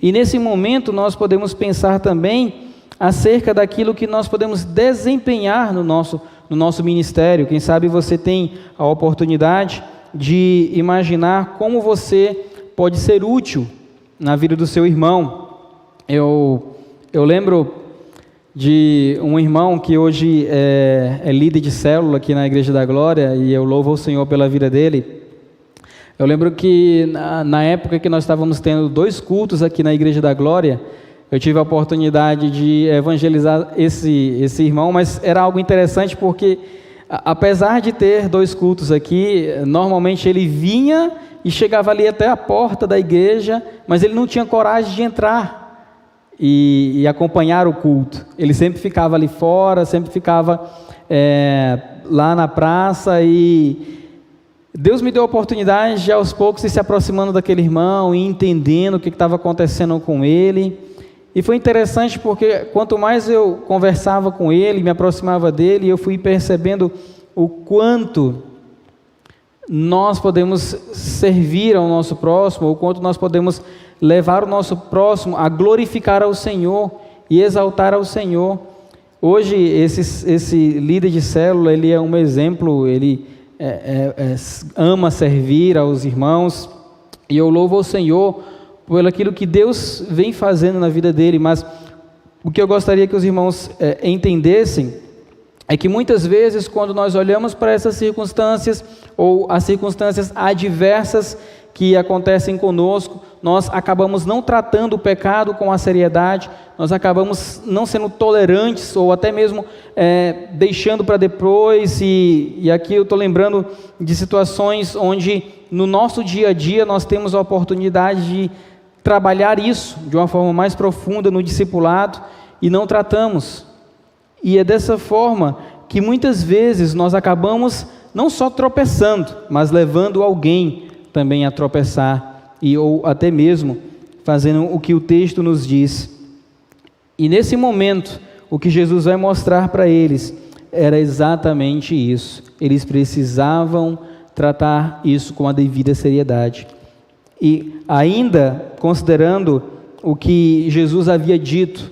E nesse momento nós podemos pensar também acerca daquilo que nós podemos desempenhar no nosso ministério. Quem sabe você tem a oportunidade de imaginar como você pode ser útil na vida do seu irmão. Eu lembro de um irmão que hoje é líder de célula aqui na Igreja da Glória, e eu louvo ao Senhor pela vida dele. Eu lembro que na época que nós estávamos tendo 2 cultos aqui na Igreja da Glória, eu tive a oportunidade de evangelizar esse irmão, mas era algo interessante porque, apesar de ter 2 cultos aqui, normalmente ele vinha e chegava ali até a porta da igreja, mas ele não tinha coragem de entrar e acompanhar o culto. Ele sempre ficava ali fora, sempre ficava lá na praça, e Deus me deu a oportunidade de, aos poucos, ir se aproximando daquele irmão e entendendo o que estava acontecendo com ele. E foi interessante porque quanto mais eu conversava com ele, me aproximava dele, eu fui percebendo o quanto nós podemos servir ao nosso próximo, o quanto nós podemos levar o nosso próximo a glorificar ao Senhor e exaltar ao Senhor. Hoje esse líder de célula, ele é um exemplo, ele ama servir aos irmãos, e eu louvo ao Senhor por aquilo que Deus vem fazendo na vida dele. Mas o que eu gostaria que os irmãos entendessem é que muitas vezes, quando nós olhamos para essas circunstâncias, ou as circunstâncias adversas que acontecem conosco, nós acabamos não tratando o pecado com a seriedade, nós acabamos não sendo tolerantes, ou até mesmo deixando para depois, e aqui eu estou lembrando de situações onde no nosso dia a dia nós temos a oportunidade de trabalhar isso de uma forma mais profunda no discipulado e não tratamos. E é dessa forma que muitas vezes nós acabamos não só tropeçando, mas levando alguém também a tropeçar, ou até mesmo fazendo o que o texto nos diz. E nesse momento, o que Jesus vai mostrar para eles era exatamente isso. Eles precisavam tratar isso com a devida seriedade. E ainda considerando o que Jesus havia dito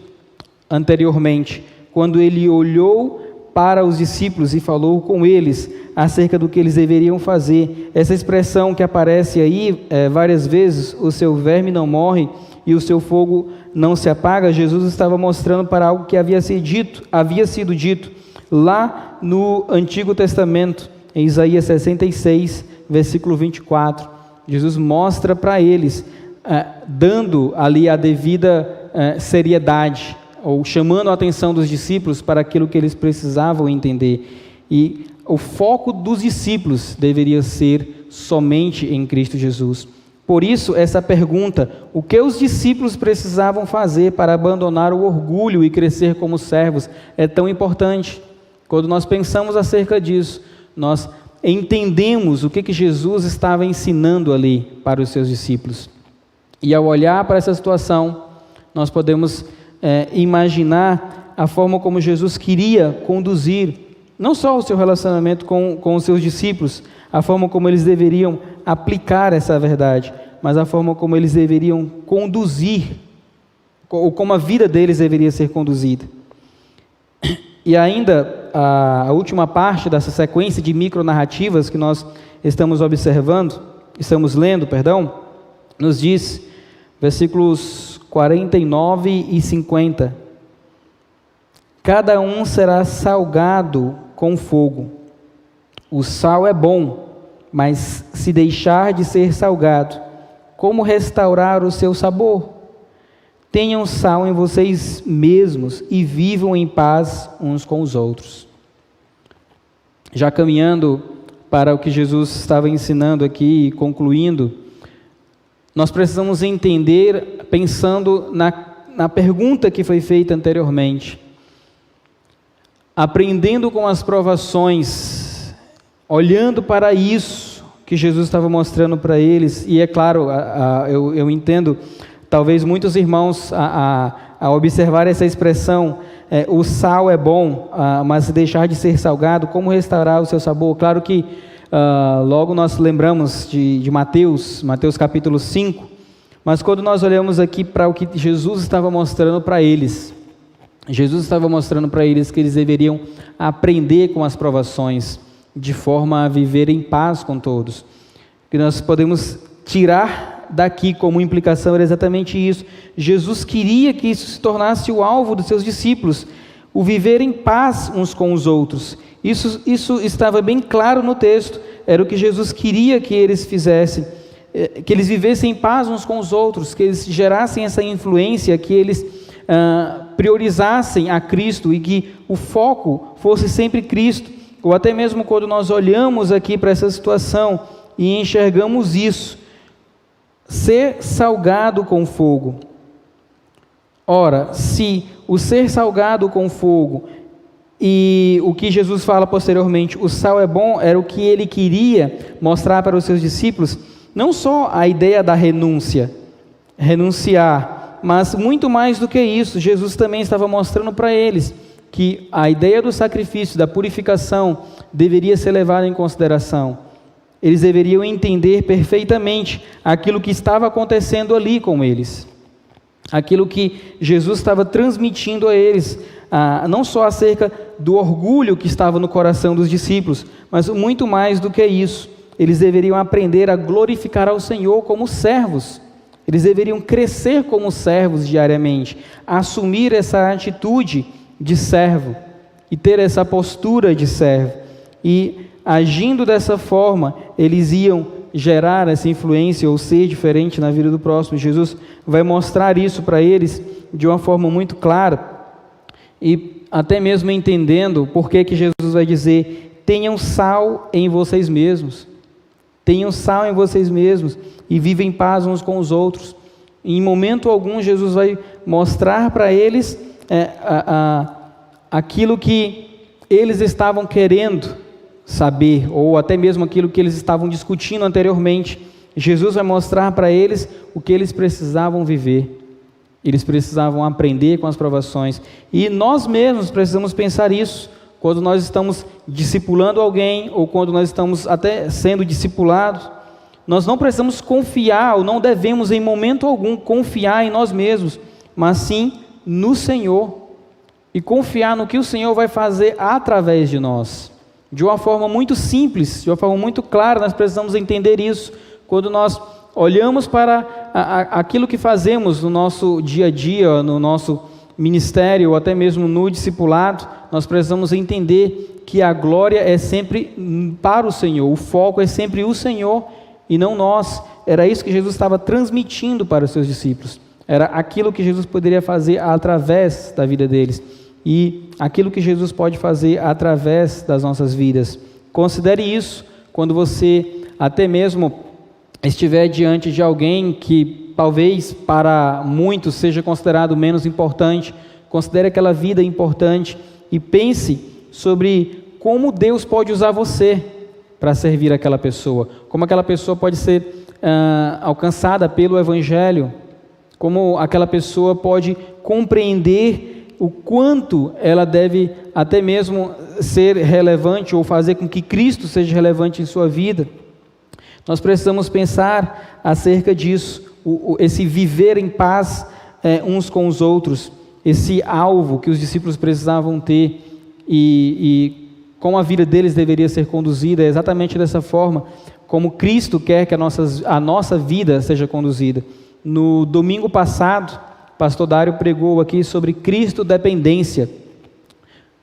anteriormente, quando ele olhou para os discípulos e falou com eles acerca do que eles deveriam fazer. Essa expressão que aparece aí várias vezes, o seu verme não morre e o seu fogo não se apaga, Jesus estava mostrando para algo que havia sido dito lá no Antigo Testamento, em Isaías 66, versículo 24. Jesus mostra para eles, dando ali a devida seriedade, ou chamando a atenção dos discípulos para aquilo que eles precisavam entender. E o foco dos discípulos deveria ser somente em Cristo Jesus. Por isso, essa pergunta, o que os discípulos precisavam fazer para abandonar o orgulho e crescer como servos, é tão importante. Quando nós pensamos acerca disso, nós entendemos o que Jesus estava ensinando ali para os seus discípulos. E ao olhar para essa situação, nós podemos imaginar a forma como Jesus queria conduzir, não só o seu relacionamento com os seus discípulos, a forma como eles deveriam aplicar essa verdade, mas a forma como eles deveriam conduzir, ou como a vida deles deveria ser conduzida. E ainda, a última parte dessa sequência de micronarrativas que nós estamos lendo, nos diz, versículos 49 e 50, cada um será salgado com fogo. O sal é bom, mas se deixar de ser salgado, como restaurar o seu sabor? Tenham sal em vocês mesmos e vivam em paz uns com os outros. Já caminhando para o que Jesus estava ensinando aqui e concluindo, nós precisamos entender, pensando na pergunta que foi feita anteriormente, aprendendo com as provações, olhando para isso que Jesus estava mostrando para eles, e é claro, eu entendo, talvez muitos irmãos, a observar essa expressão, o sal é bom, mas se deixar de ser salgado, como restaurar o seu sabor? Claro que logo nós lembramos de Mateus capítulo 5, mas quando nós olhamos aqui para o que Jesus estava mostrando para eles, Jesus estava mostrando para eles que eles deveriam aprender com as provações, de forma a viver em paz com todos. Que nós podemos tirar daqui como implicação era exatamente isso. Jesus queria que isso se tornasse o alvo dos seus discípulos, o viver em paz uns com os outros. Isso estava bem claro no texto, era o que Jesus queria que eles fizessem, que eles vivessem em paz uns com os outros, que eles gerassem essa influência, que eles priorizassem a Cristo e que o foco fosse sempre Cristo. Ou até mesmo quando nós olhamos aqui para essa situação e enxergamos isso, ser salgado com fogo. Ora, se o ser salgado com fogo e o que Jesus fala posteriormente, o sal é bom, era o que ele queria mostrar para os seus discípulos, não só a ideia da renunciar, mas muito mais do que isso, Jesus também estava mostrando para eles que a ideia do sacrifício, da purificação, deveria ser levada em consideração. Eles deveriam entender perfeitamente aquilo que estava acontecendo ali com eles, aquilo que Jesus estava transmitindo a eles, não só acerca do orgulho que estava no coração dos discípulos, mas muito mais do que isso. Eles deveriam aprender a glorificar ao Senhor como servos. Eles deveriam crescer como servos diariamente, assumir essa atitude de servo e ter essa postura de servo. E agindo dessa forma, eles iam gerar essa influência ou ser diferente na vida do próximo. Jesus vai mostrar isso para eles de uma forma muito clara e até mesmo entendendo por que Jesus vai dizer: tenham sal em vocês mesmos. Tenham sal em vocês mesmos e vivem em paz uns com os outros. Em momento algum, Jesus vai mostrar para eles aquilo que eles estavam querendo saber, ou até mesmo aquilo que eles estavam discutindo anteriormente. Jesus vai mostrar para eles o que eles precisavam viver. Eles precisavam aprender com as provações. E nós mesmos precisamos pensar isso. Quando nós estamos discipulando alguém, ou quando nós estamos até sendo discipulados, nós não precisamos confiar, ou não devemos em momento algum confiar em nós mesmos, mas sim no Senhor. e confiar no que o Senhor vai fazer através de nós. De uma forma muito simples, de uma forma muito clara, nós precisamos entender isso. Quando nós olhamos para aquilo que fazemos no nosso dia a dia, no nosso ministério, ou até mesmo no discipulado, nós precisamos entender que a glória é sempre para o Senhor, o foco é sempre o Senhor e não nós. Era isso que Jesus estava transmitindo para os seus discípulos. Era aquilo que Jesus poderia fazer através da vida deles e aquilo que Jesus pode fazer através das nossas vidas. Considere isso quando você até mesmo estiver diante de alguém que talvez para muitos seja considerado menos importante. Considere aquela vida importante e pense sobre como Deus pode usar você para servir aquela pessoa, como aquela pessoa pode ser alcançada pelo Evangelho, como aquela pessoa pode compreender o quanto ela deve até mesmo ser relevante ou fazer com que Cristo seja relevante em sua vida. Nós precisamos pensar acerca disso, esse viver em paz uns com os outros, esse alvo que os discípulos precisavam ter e como a vida deles deveria ser conduzida, é exatamente dessa forma, como Cristo quer que a nossa vida seja conduzida. No domingo passado, o pastor Dário pregou aqui sobre Cristo dependência.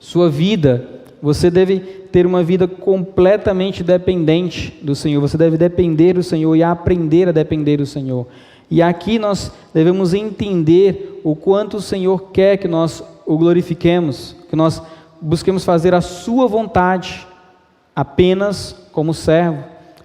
Sua vida, você deve ter uma vida completamente dependente do Senhor, você deve depender do Senhor e aprender a depender do Senhor. E aqui nós devemos entender o quanto o Senhor quer que nós o glorifiquemos, que nós busquemos fazer a sua vontade apenas como servo.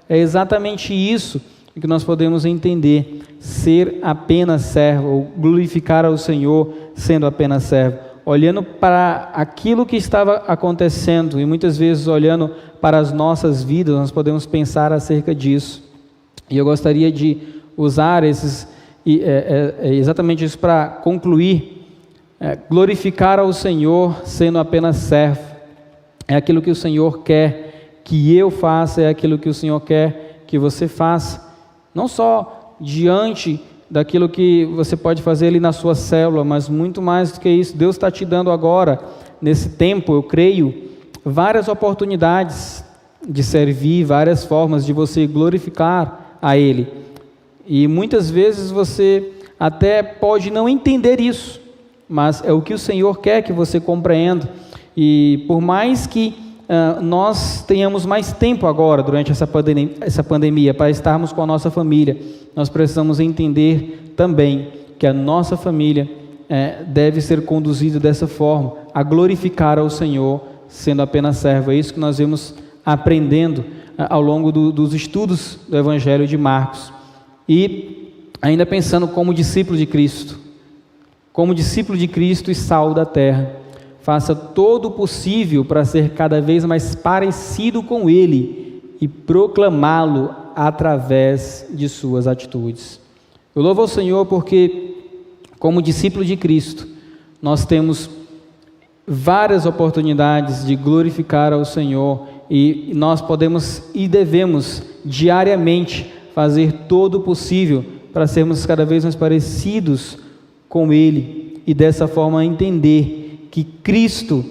É exatamente isso que nós podemos entender, ser apenas servo, ou glorificar ao Senhor sendo apenas servo. Olhando para aquilo que estava acontecendo e muitas vezes olhando para as nossas vidas, nós podemos pensar acerca disso. E eu gostaria de usar exatamente isso para concluir. Glorificar ao Senhor sendo apenas servo. É aquilo que o Senhor quer que eu faça, é aquilo que o Senhor quer que você faça. Não só diante daquilo que você pode fazer ali na sua célula, mas muito mais do que isso. Deus está te dando agora, nesse tempo, eu creio, várias oportunidades de servir, várias formas de você glorificar a Ele. E muitas vezes você até pode não entender isso, mas é o que o Senhor quer que você compreenda. E por mais que nós tenhamos mais tempo agora, durante essa pandemia, para estarmos com a nossa família, nós precisamos entender também que a nossa família deve ser conduzida dessa forma, a glorificar ao Senhor, sendo apenas servo. É isso que nós vemos aprendendo ao longo dos estudos do Evangelho de Marcos. E ainda pensando como discípulo de Cristo e sal da terra, faça todo o possível para ser cada vez mais parecido com Ele e proclamá-lo através de suas atitudes. Eu louvo ao Senhor porque, como discípulo de Cristo, nós temos várias oportunidades de glorificar ao Senhor e nós podemos e devemos diariamente fazer todo o possível para sermos cada vez mais parecidos com Ele e dessa forma entender que Cristo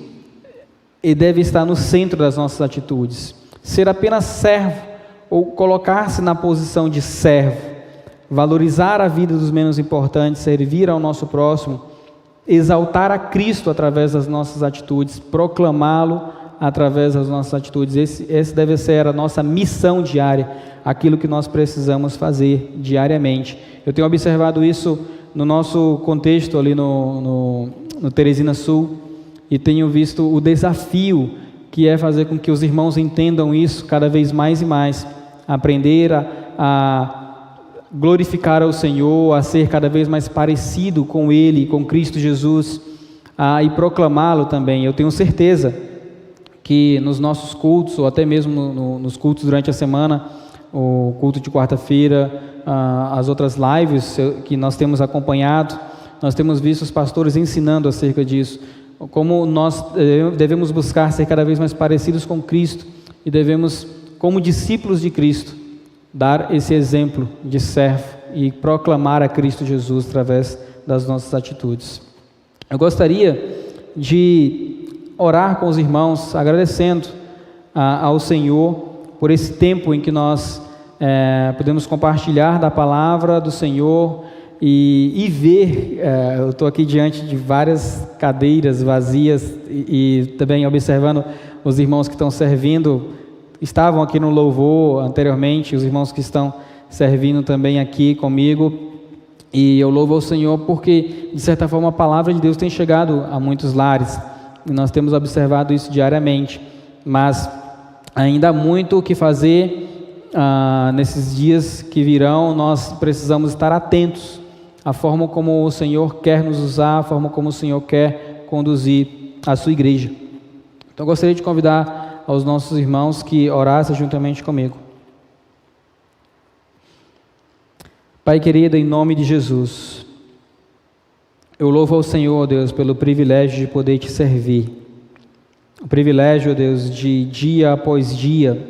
deve estar no centro das nossas atitudes. Ser apenas servo ou colocar-se na posição de servo, valorizar a vida dos menos importantes, servir ao nosso próximo, exaltar a Cristo através das nossas atitudes, proclamá-lo através das nossas atitudes. Esse deve ser a nossa missão diária, aquilo que nós precisamos fazer diariamente. Eu tenho observado isso no nosso contexto ali no Teresina Sul, e tenho visto o desafio que é fazer com que os irmãos entendam isso cada vez mais e mais, aprender a glorificar ao Senhor, a ser cada vez mais parecido com Ele, com Cristo Jesus, e proclamá-lo também. Eu tenho certeza que nos nossos cultos, ou até mesmo nos cultos durante a semana, o culto de quarta-feira, as outras lives que nós temos acompanhado, nós temos visto os pastores ensinando acerca disso, como nós devemos buscar ser cada vez mais parecidos com Cristo e devemos, como discípulos de Cristo, dar esse exemplo de servo e proclamar a Cristo Jesus através das nossas atitudes. Eu gostaria de orar com os irmãos, agradecendo ao Senhor por esse tempo em que nós podemos compartilhar da palavra do Senhor e ver. Eu estou aqui diante de várias cadeiras vazias e também observando os irmãos que estão servindo, estavam aqui no louvor anteriormente, os irmãos que estão servindo também aqui comigo, e eu louvo ao Senhor porque, de certa forma, a palavra de Deus tem chegado a muitos lares, e nós temos observado isso diariamente, mas ainda há muito o que fazer. Nesses dias que virão, nós precisamos estar atentos à forma como o Senhor quer nos usar, à forma como o Senhor quer conduzir a sua igreja. Então, eu gostaria de convidar aos nossos irmãos que orassem juntamente comigo. Pai querido, em nome de Jesus, eu louvo ao Senhor, Deus, pelo privilégio de poder te servir. O privilégio, Deus, de dia após dia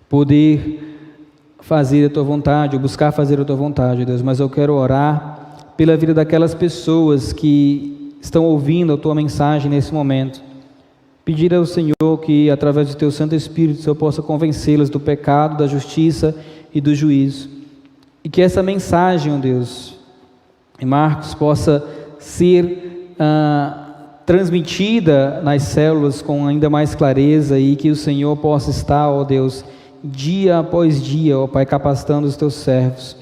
poder fazer a Tua vontade, ou buscar fazer a Tua vontade, Deus. Mas eu quero orar pela vida daquelas pessoas que estão ouvindo a Tua mensagem nesse momento. Pedir ao Senhor que, através do Teu Santo Espírito, o Senhor possa convencê-las do pecado, da justiça e do juízo. E que essa mensagem, ó Deus, em Marcos, possa ser transmitida nas células com ainda mais clareza, e que o Senhor possa estar, ó Deus, dia após dia, ó Pai, capacitando os Teus servos.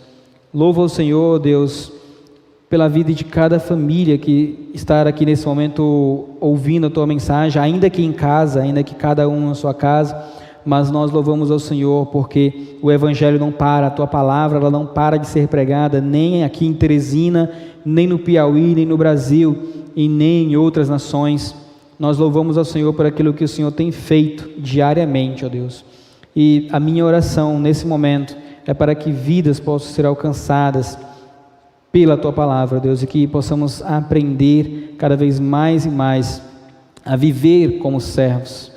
Louvo ao Senhor, ó Deus, pela vida de cada família que está aqui nesse momento ouvindo a Tua mensagem, ainda que em casa, ainda que cada um na sua casa, mas nós louvamos ao Senhor porque o Evangelho não para, a Tua palavra ela não para de ser pregada, nem aqui em Teresina, nem no Piauí, nem no Brasil e nem em outras nações. Nós louvamos ao Senhor por aquilo que o Senhor tem feito diariamente, ó Deus. E a minha oração nesse momento é para que vidas possam ser alcançadas pela Tua palavra, Deus, e que possamos aprender cada vez mais e mais a viver como servos,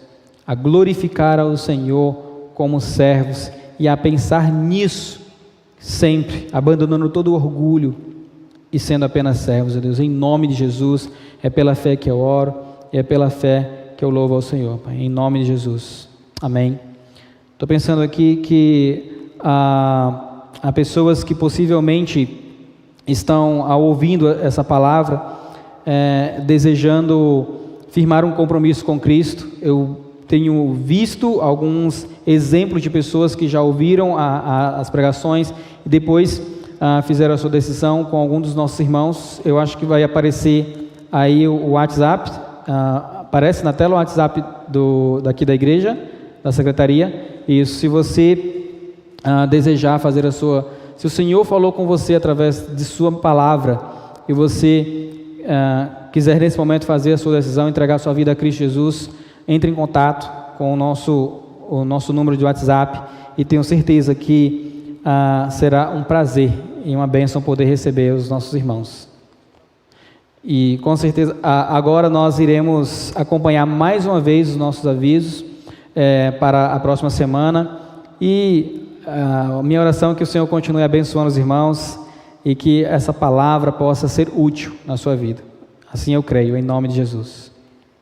a glorificar ao Senhor como servos e a pensar nisso sempre, abandonando todo o orgulho e sendo apenas servos, Deus. Em nome de Jesus, é pela fé que eu oro e é pela fé que eu louvo ao Senhor, Pai. Em nome de Jesus, amém. Estou pensando aqui que há pessoas que possivelmente estão ouvindo essa palavra, desejando firmar um compromisso com Cristo. Eu tenho visto alguns exemplos de pessoas que já ouviram as pregações e depois fizeram a sua decisão com algum dos nossos irmãos. Eu acho que vai aparecer aí o WhatsApp, aparece na tela o WhatsApp daqui da igreja, da secretaria. Isso, se você desejar fazer se o Senhor falou com você através de sua palavra e você quiser nesse momento fazer a sua decisão, entregar a sua vida a Cristo Jesus, entre em contato com o nosso número de WhatsApp e tenho certeza que será um prazer e uma bênção poder receber os nossos irmãos. E com certeza agora nós iremos acompanhar mais uma vez os nossos avisos para a próxima semana, e a minha oração é que o Senhor continue abençoando os irmãos e que essa palavra possa ser útil na sua vida. Assim eu creio, em nome de Jesus.